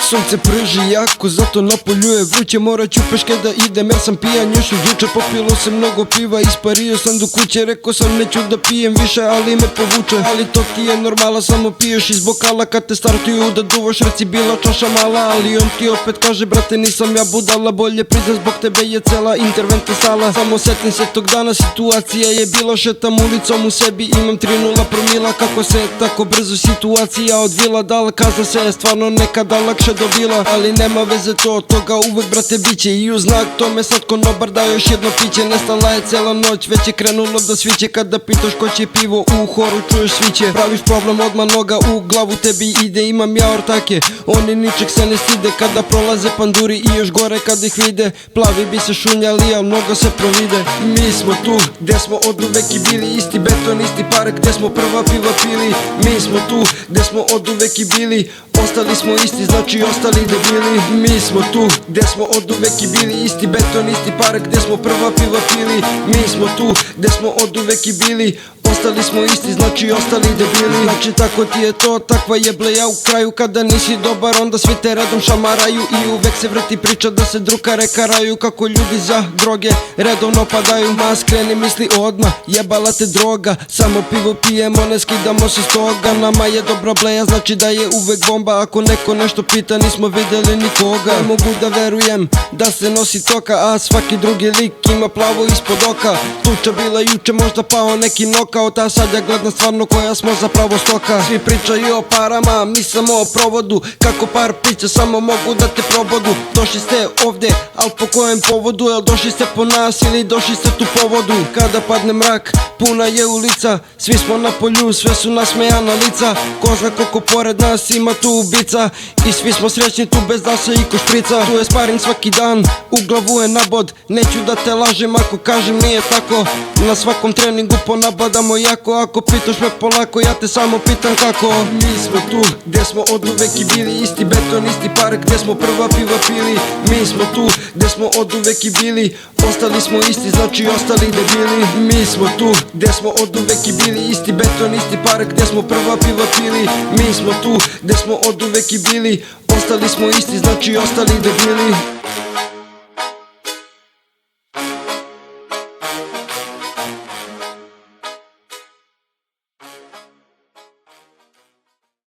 Sunce prži jako, zato napolju je vruće. Morat ću peške da idem jer sam pijan još od juče. Popilo sam mnogo piva, ispario sam do kuće. Rekao sam neću da pijem više, ali me povuče. Ali to ti je normala, samo piješ iz bokala. Kad te startuju da duvaš, reci bila čaša mala. Ali on ti opet kaže brate nisam ja budala. Bolje priznam zbog tebe je cela interventna sala. Samo setim se tog dana, situacija je bila. Šetam ulicom u sebi, imam 3,0 promila. Kako se tako brzo situacija odvila. Da li kazna se je stvarno nekada lakše dobila. Ali nema veze to, od toga uvek brate biće. I u znak tome sad konobar da još jedno piće. Nestala je cela noć, već je krenulo da sviće. Kada pitaš ko će pivo, u horu čuješ sviće. Praviš problem, odmah noga u glavu tebi ide. Imam ja ortake, oni ničeg se ne stide. Kada prolaze panduri i još gore kad ih vide. Plavi bi se šunjali, al mnogo se provide. Mi smo tu, gde smo oduvek i bili. Isti beton, isti park, gde smo prva piva pili. Mi smo tu, gde smo oduvek i bili. Ostali smo isti, znači ostali debili. Mi smo tu, gde smo oduvek i bili. Isti beton, isti park, gde smo prva piva pili. Mi smo tu, gde smo oduvek i bili. Ostali smo isti, znači ostali debili. Znači tako ti je to, takva je bleja u kraju. Kada nisi dobar, onda svi te redom šamaraju. I uvek se vrti priča da se drukare karaju. Kako ljudi za droge redovno padaju. Ma skreni misli odmah, jebala te droga. Samo pivo pijemo, ne skidamo se s toga. Nama je dobra bleja, znači da je uvek bomba. Ako neko nešto pita, nismo videli nikoga. Ne mogu da verujem da se nosi toka, a svaki drugi lik ima plavo ispod oka. Tuča bila juče, možda pao neki nokaut, a sad je gledna stvarno koja smo zapravo stoka. Svi pričaju o parama, mi samo o provodu. Kako par pića samo mogu da te probodu. Došli ste ovde, al po kojem povodu? Jel došli ste po nas ili došli ste tu po vodu? Kada padne mrak, puna je ulica. Svi smo na polju, sve su nasmejana lica. Ko zna koliko pored nas ima tu ubica. I svi smo srećni tu bez da se iko šprica. Tu je sparing svaki dan, u glavu je nabod. Neću da te lažem ako kažem nije tako. Na svakom treningu ponabadamo jako. Ako pitaš me polako, ja te samo pitam kako. Mi smo tu, gde smo oduvek i bili. Isti beton, isti park, gde smo prva piva pili. Mi smo tu, gde smo oduvek i bili. Ostali smo isti, znači ostali debili. Mi smo tu, gde smo oduvek i bili. Isti beton, isti park, gde smo prva piva pili. Mi smo tu, gde smo oduvek i bili. Ostali smo isti, znači ostali debili.